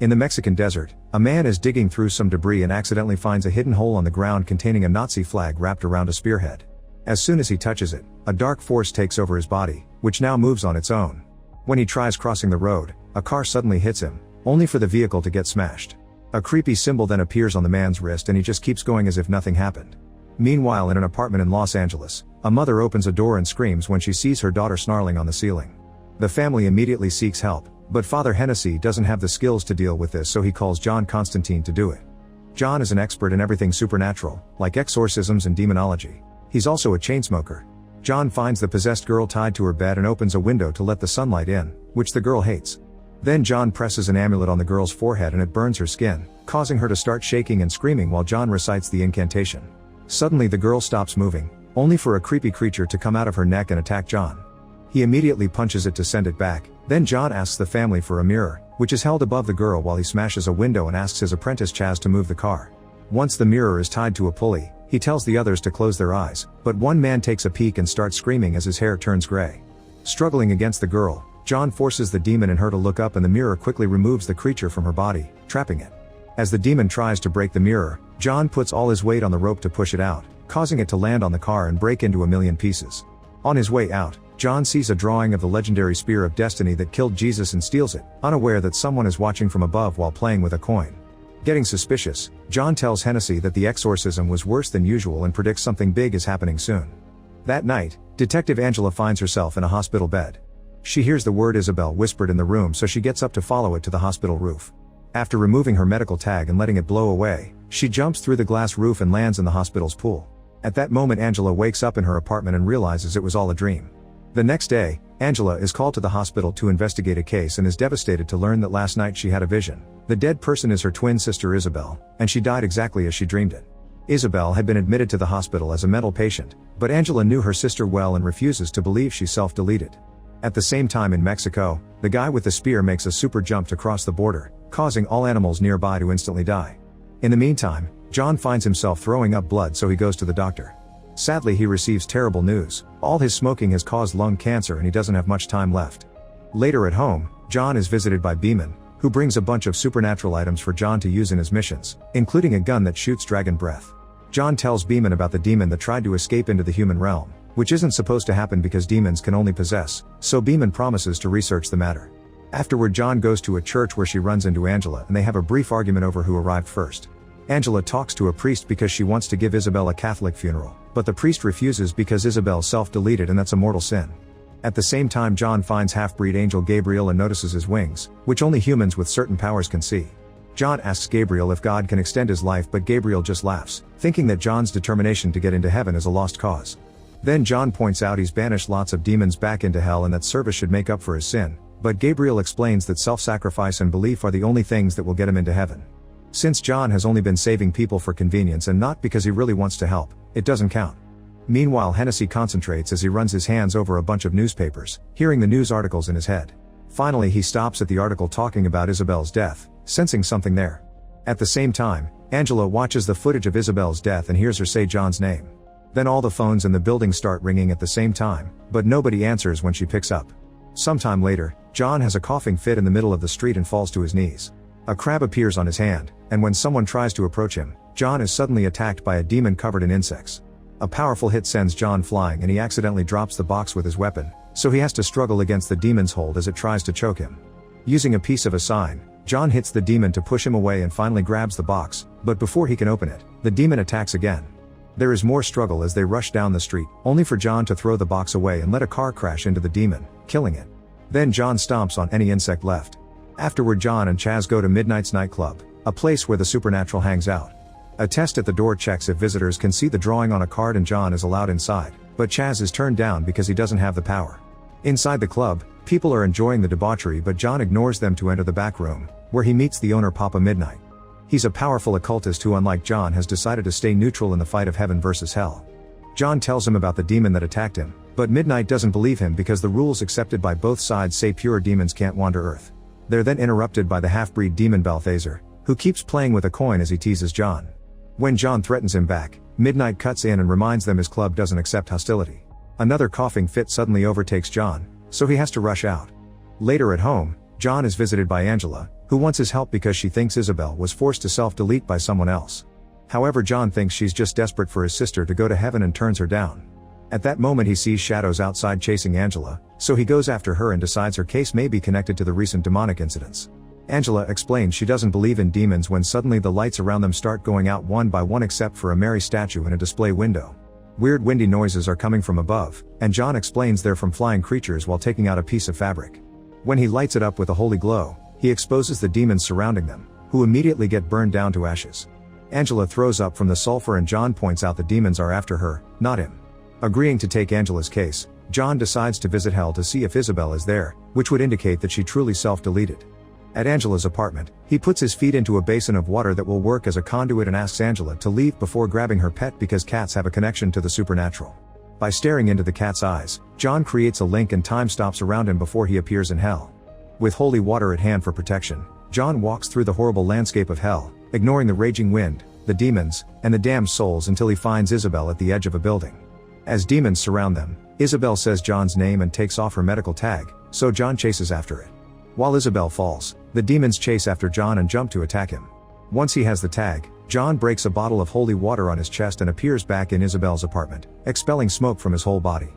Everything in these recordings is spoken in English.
In the Mexican desert, a man is digging through some debris and accidentally finds a hidden hole on the ground containing a Nazi flag wrapped around a spearhead. As soon as he touches it, a dark force takes over his body, which now moves on its own. When he tries crossing the road, a car suddenly hits him, only for the vehicle to get smashed. A creepy symbol then appears on the man's wrist and he just keeps going as if nothing happened. Meanwhile, in an apartment in Los Angeles, a mother opens a door and screams when she sees her daughter snarling on the ceiling. The family immediately seeks help, but Father Hennessy doesn't have the skills to deal with this, so he calls John Constantine to do it. John is an expert in everything supernatural, like exorcisms and demonology. He's also a chainsmoker. John finds the possessed girl tied to her bed and opens a window to let the sunlight in, which the girl hates. Then John presses an amulet on the girl's forehead and it burns her skin, causing her to start shaking and screaming while John recites the incantation. Suddenly the girl stops moving, only for a creepy creature to come out of her neck and attack John. He immediately punches it to send it back. Then John asks the family for a mirror, which is held above the girl while he smashes a window and asks his apprentice Chaz to move the car. Once the mirror is tied to a pulley, he tells the others to close their eyes, but one man takes a peek and starts screaming as his hair turns gray. Struggling against the girl, John forces the demon in her to look up and the mirror quickly removes the creature from her body, trapping it. As the demon tries to break the mirror, John puts all his weight on the rope to push it out, causing it to land on the car and break into a million pieces. On his way out, John sees a drawing of the legendary Spear of Destiny that killed Jesus and steals it, unaware that someone is watching from above while playing with a coin. Getting suspicious, John tells Hennessy that the exorcism was worse than usual and predicts something big is happening soon. That night, Detective Angela finds herself in a hospital bed. She hears the word Isabel whispered in the room, so she gets up to follow it to the hospital roof. After removing her medical tag and letting it blow away, she jumps through the glass roof and lands in the hospital's pool. At that moment, Angela wakes up in her apartment and realizes it was all a dream. The next day, Angela is called to the hospital to investigate a case and is devastated to learn that last night she had a vision. The dead person is her twin sister Isabel, and she died exactly as she dreamed it. Isabel had been admitted to the hospital as a mental patient, but Angela knew her sister well and refuses to believe she self-deleted. At the same time in Mexico, the guy with the spear makes a super jump to cross the border, causing all animals nearby to instantly die. In the meantime, John finds himself throwing up blood, so he goes to the doctor. Sadly, he receives terrible news. All his smoking has caused lung cancer and he doesn't have much time left. Later at home, John is visited by Beeman, who brings a bunch of supernatural items for John to use in his missions, including a gun that shoots dragon breath. John tells Beeman about the demon that tried to escape into the human realm, which isn't supposed to happen because demons can only possess, so Beeman promises to research the matter. Afterward, John goes to a church where she runs into Angela and they have a brief argument over who arrived first. Angela talks to a priest because she wants to give Isabel a Catholic funeral, but the priest refuses because Isabel self-deleted and that's a mortal sin. At the same time, John finds half-breed angel Gabriel and notices his wings, which only humans with certain powers can see. John asks Gabriel if God can extend his life, but Gabriel just laughs, thinking that John's determination to get into heaven is a lost cause. Then John points out he's banished lots of demons back into hell and that service should make up for his sin, but Gabriel explains that self-sacrifice and belief are the only things that will get him into heaven. Since John has only been saving people for convenience and not because he really wants to help, it doesn't count. Meanwhile, Hennessy concentrates as he runs his hands over a bunch of newspapers, hearing the news articles in his head. Finally, he stops at the article talking about Isabel's death, sensing something there. At the same time, Angela watches the footage of Isabel's death and hears her say John's name. Then all the phones in the building start ringing at the same time, but nobody answers when she picks up. Sometime later, John has a coughing fit in the middle of the street and falls to his knees. A crab appears on his hand, and when someone tries to approach him, John is suddenly attacked by a demon covered in insects. A powerful hit sends John flying and he accidentally drops the box with his weapon, so he has to struggle against the demon's hold as it tries to choke him. Using a piece of a sign, John hits the demon to push him away and finally grabs the box, but before he can open it, the demon attacks again. There is more struggle as they rush down the street, only for John to throw the box away and let a car crash into the demon, killing it. Then John stomps on any insect left. Afterward, John and Chaz go to Midnight's nightclub, a place where the supernatural hangs out. A test at the door checks if visitors can see the drawing on a card and John is allowed inside, but Chaz is turned down because he doesn't have the power. Inside the club, people are enjoying the debauchery, but John ignores them to enter the back room, where he meets the owner, Papa Midnight. He's a powerful occultist who, unlike John, has decided to stay neutral in the fight of heaven versus hell. John tells him about the demon that attacked him, but Midnight doesn't believe him because the rules accepted by both sides say pure demons can't wander Earth. They're then interrupted by the half-breed demon Balthazar, who keeps playing with a coin as he teases John. When John threatens him back, Midnight cuts in and reminds them his club doesn't accept hostility. Another coughing fit suddenly overtakes John, so he has to rush out. Later at home, John is visited by Angela, who wants his help because she thinks Isabel was forced to self-delete by someone else. However, John thinks she's just desperate for his sister to go to heaven and turns her down. At that moment he sees shadows outside chasing Angela, so he goes after her and decides her case may be connected to the recent demonic incidents. Angela explains she doesn't believe in demons when suddenly the lights around them start going out one by one except for a Mary statue in a display window. Weird windy noises are coming from above, and John explains they're from flying creatures while taking out a piece of fabric. When he lights it up with a holy glow, he exposes the demons surrounding them, who immediately get burned down to ashes. Angela throws up from the sulfur and John points out the demons are after her, not him. Agreeing to take Angela's case, John decides to visit hell to see if Isabel is there, which would indicate that she truly self-deleted. At Angela's apartment, he puts his feet into a basin of water that will work as a conduit and asks Angela to leave before grabbing her pet because cats have a connection to the supernatural. By staring into the cat's eyes, John creates a link and time stops around him before he appears in hell. With holy water at hand for protection, John walks through the horrible landscape of hell, ignoring the raging wind, the demons, and the damned souls until he finds Isabel at the edge of a building. As demons surround them, Isabel says John's name and takes off her medical tag, so John chases after it. While Isabel falls, the demons chase after John and jump to attack him. Once he has the tag, John breaks a bottle of holy water on his chest and appears back in Isabel's apartment, expelling smoke from his whole body.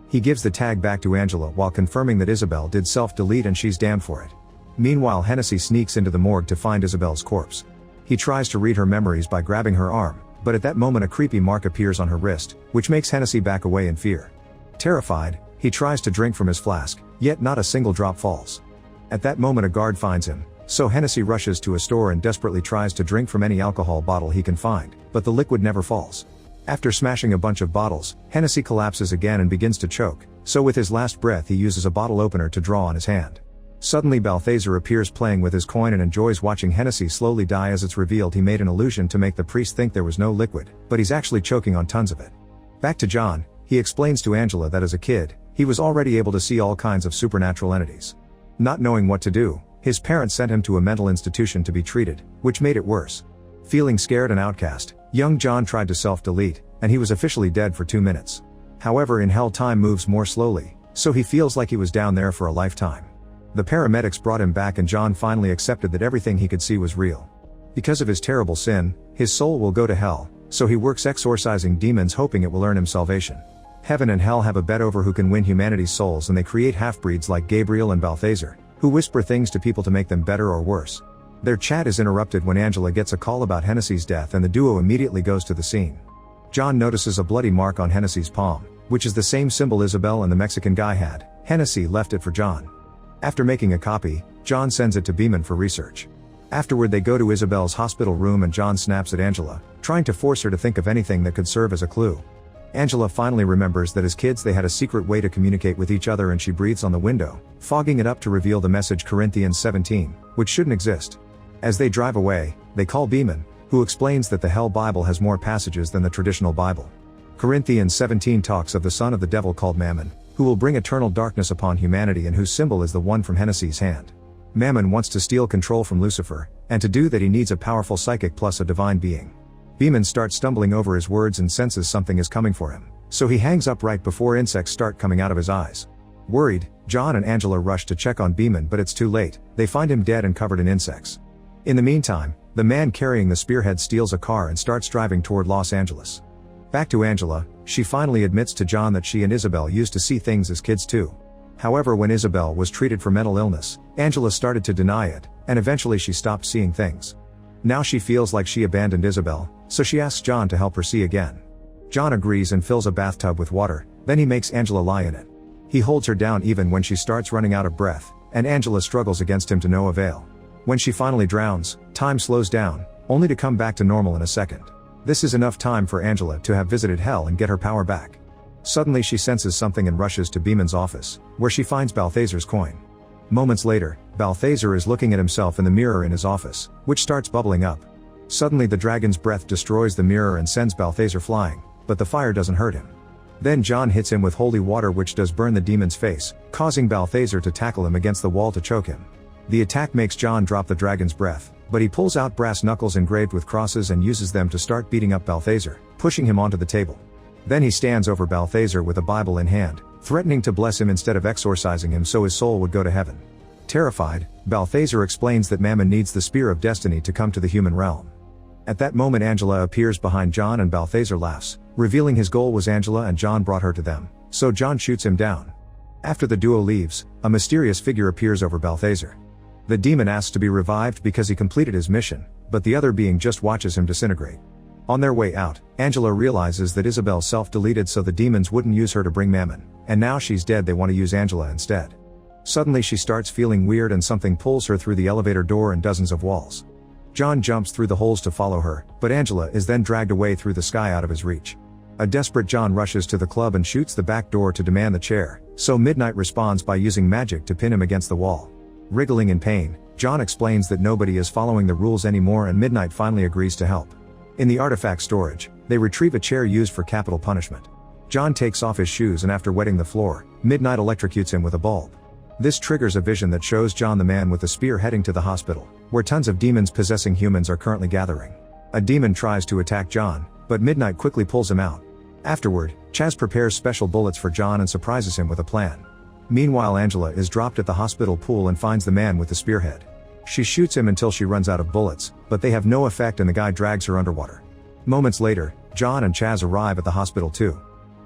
He gives the tag back to Angela while confirming that Isabel did self-delete and she's damned for it. Meanwhile, Hennessy sneaks into the morgue to find Isabel's corpse. He tries to read her memories by grabbing her arm, but at that moment a creepy mark appears on her wrist, which makes Hennessy back away in fear. Terrified, he tries to drink from his flask, yet not a single drop falls. At that moment a guard finds him, so Hennessy rushes to a store and desperately tries to drink from any alcohol bottle he can find, but the liquid never falls. After smashing a bunch of bottles, Hennessy collapses again and begins to choke, so with his last breath he uses a bottle opener to draw on his hand. Suddenly Balthazar appears playing with his coin and enjoys watching Hennessy slowly die as it's revealed he made an illusion to make the priest think there was no liquid, but he's actually choking on tons of it. Back to John, he explains to Angela that as a kid, he was already able to see all kinds of supernatural entities. Not knowing what to do, his parents sent him to a mental institution to be treated, which made it worse. Feeling scared and outcast, young John tried to self-delete, and he was officially dead for 2 minutes. However, in hell time moves more slowly, so he feels like he was down there for a lifetime. The paramedics brought him back and John finally accepted that everything he could see was real. Because of his terrible sin, his soul will go to hell, so he works exorcising demons hoping it will earn him salvation. Heaven and hell have a bet over who can win humanity's souls, and they create half-breeds like Gabriel and Balthazar, who whisper things to people to make them better or worse. Their chat is interrupted when Angela gets a call about Hennessy's death and the duo immediately goes to the scene. John notices a bloody mark on Hennessy's palm, which is the same symbol Isabel and the Mexican guy had. Hennessy left it for John. After making a copy, John sends it to Beeman for research. Afterward they go to Isabel's hospital room and John snaps at Angela, trying to force her to think of anything that could serve as a clue. Angela finally remembers that as kids they had a secret way to communicate with each other and she breathes on the window, fogging it up to reveal the message Corinthians 17, which shouldn't exist. As they drive away, they call Beeman, who explains that the Hell Bible has more passages than the traditional Bible. Corinthians 17 talks of the son of the devil called Mammon, who will bring eternal darkness upon humanity and whose symbol is the one from Hennessy's hand. Mammon wants to steal control from Lucifer, and to do that he needs a powerful psychic plus a divine being. Beeman starts stumbling over his words and senses something is coming for him, so he hangs up right before insects start coming out of his eyes. Worried, John and Angela rush to check on Beeman, but it's too late. They find him dead and covered in insects. In the meantime, the man carrying the spearhead steals a car and starts driving toward Los Angeles. Back to Angela, she finally admits to John that she and Isabel used to see things as kids too. However, when Isabel was treated for mental illness, Angela started to deny it, and eventually she stopped seeing things. Now she feels like she abandoned Isabel, so she asks John to help her see again. John agrees and fills a bathtub with water, then he makes Angela lie in it. He holds her down even when she starts running out of breath, and Angela struggles against him to no avail. When she finally drowns, time slows down, only to come back to normal in a second. This is enough time for Angela to have visited hell and get her power back. Suddenly she senses something and rushes to Beeman's office, where she finds Balthazar's coin. Moments later, Balthazar is looking at himself in the mirror in his office, which starts bubbling up. Suddenly the dragon's breath destroys the mirror and sends Balthazar flying, but the fire doesn't hurt him. Then John hits him with holy water, which does burn the demon's face, causing Balthazar to tackle him against the wall to choke him. The attack makes John drop the dragon's breath, but he pulls out brass knuckles engraved with crosses and uses them to start beating up Balthazar, pushing him onto the table. Then he stands over Balthazar with a Bible in hand, threatening to bless him instead of exorcising him so his soul would go to heaven. Terrified, Balthazar explains that Mammon needs the Spear of Destiny to come to the human realm. At that moment Angela appears behind John and Balthazar laughs, revealing his goal was Angela and John brought her to them, so John shoots him down. After the duo leaves, a mysterious figure appears over Balthazar. The demon asks to be revived because he completed his mission, but the other being just watches him disintegrate. On their way out, Angela realizes that Isabel self-deleted so the demons wouldn't use her to bring Mammon, and now she's dead they want to use Angela instead. Suddenly she starts feeling weird and something pulls her through the elevator door and dozens of walls. John jumps through the holes to follow her, but Angela is then dragged away through the sky out of his reach. A desperate John rushes to the club and shoots the back door to demand the chair, so Midnight responds by using magic to pin him against the wall. Wriggling in pain, John explains that nobody is following the rules anymore and Midnight finally agrees to help. In the artifact storage, they retrieve a chair used for capital punishment. John takes off his shoes and after wetting the floor, Midnight electrocutes him with a bulb. This triggers a vision that shows John the man with the spear heading to the hospital, where tons of demons possessing humans are currently gathering. A demon tries to attack John, but Midnight quickly pulls him out. Afterward, Chaz prepares special bullets for John and surprises him with a plan. Meanwhile Angela is dropped at the hospital pool and finds the man with the spearhead. She shoots him until she runs out of bullets, but they have no effect and the guy drags her underwater. Moments later, John and Chaz arrive at the hospital too.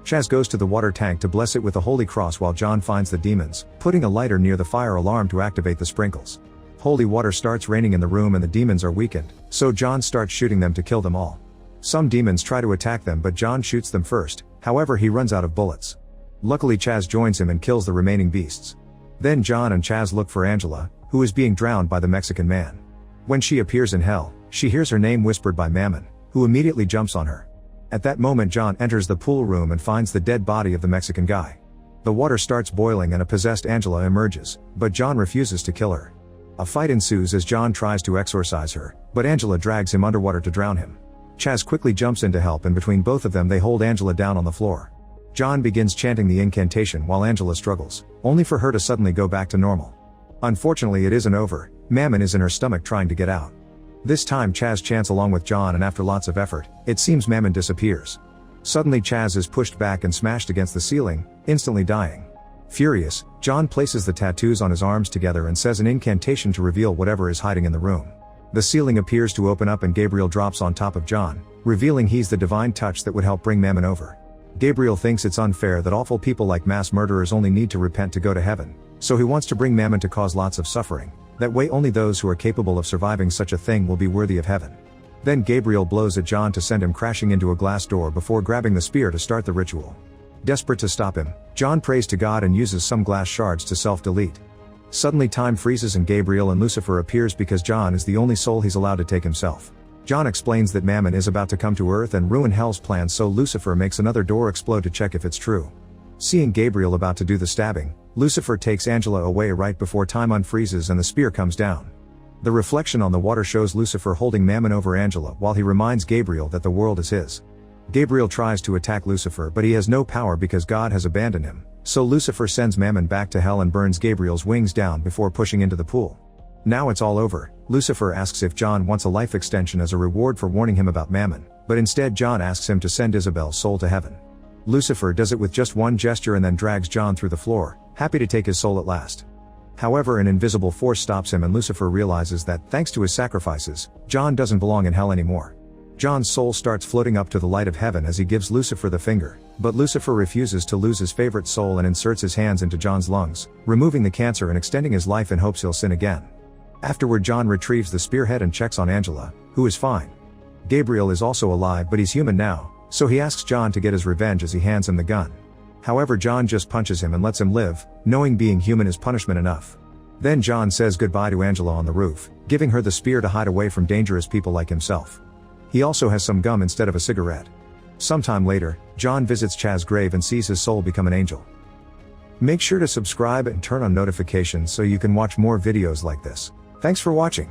Chaz goes to the water tank to bless it with a holy cross while John finds the demons, putting a lighter near the fire alarm to activate the sprinkles. Holy water starts raining in the room and the demons are weakened, so John starts shooting them to kill them all. Some demons try to attack them but John shoots them first, however he runs out of bullets. Luckily Chaz joins him and kills the remaining beasts. Then John and Chaz look for Angela, who is being drowned by the Mexican man. When she appears in hell, she hears her name whispered by Mammon, who immediately jumps on her. At that moment John enters the pool room and finds the dead body of the Mexican guy. The water starts boiling and a possessed Angela emerges, but John refuses to kill her. A fight ensues as John tries to exorcise her, but Angela drags him underwater to drown him. Chaz quickly jumps in to help and between both of them they hold Angela down on the floor. John begins chanting the incantation while Angela struggles, only for her to suddenly go back to normal. Unfortunately it isn't over, Mammon is in her stomach trying to get out. This time Chaz chants along with John and after lots of effort, it seems Mammon disappears. Suddenly Chaz is pushed back and smashed against the ceiling, instantly dying. Furious, John places the tattoos on his arms together and says an incantation to reveal whatever is hiding in the room. The ceiling appears to open up and Gabriel drops on top of John, revealing he's the divine touch that would help bring Mammon over. Gabriel thinks it's unfair that awful people like mass murderers only need to repent to go to heaven, so he wants to bring Mammon to cause lots of suffering. That way only those who are capable of surviving such a thing will be worthy of heaven. Then Gabriel blows at John to send him crashing into a glass door before grabbing the spear to start the ritual. Desperate to stop him, John prays to God and uses some glass shards to self-delete. Suddenly time freezes and Gabriel and Lucifer appears because John is the only soul he's allowed to take himself. John explains that Mammon is about to come to Earth and ruin Hell's plans, so Lucifer makes another door explode to check if it's true. Seeing Gabriel about to do the stabbing, Lucifer takes Angela away right before time unfreezes and the spear comes down. The reflection on the water shows Lucifer holding Mammon over Angela while he reminds Gabriel that the world is his. Gabriel tries to attack Lucifer but he has no power because God has abandoned him, so Lucifer sends Mammon back to hell and burns Gabriel's wings down before pushing into the pool. Now it's all over, Lucifer asks if John wants a life extension as a reward for warning him about Mammon, but instead John asks him to send Isabel's soul to heaven. Lucifer does it with just one gesture and then drags John through the floor, happy to take his soul at last. However, an invisible force stops him and Lucifer realizes that, thanks to his sacrifices, John doesn't belong in hell anymore. John's soul starts floating up to the light of heaven as he gives Lucifer the finger, but Lucifer refuses to lose his favorite soul and inserts his hands into John's lungs, removing the cancer and extending his life in hopes he'll sin again. Afterward John retrieves the spearhead and checks on Angela, who is fine. Gabriel is also alive but he's human now, so he asks John to get his revenge as he hands him the gun. However, John just punches him and lets him live, knowing being human is punishment enough. Then John says goodbye to Angela on the roof, giving her the spear to hide away from dangerous people like himself. He also has some gum instead of a cigarette. Sometime later, John visits Chaz's grave and sees his soul become an angel. Make sure to subscribe and turn on notifications so you can watch more videos like this. Thanks for watching.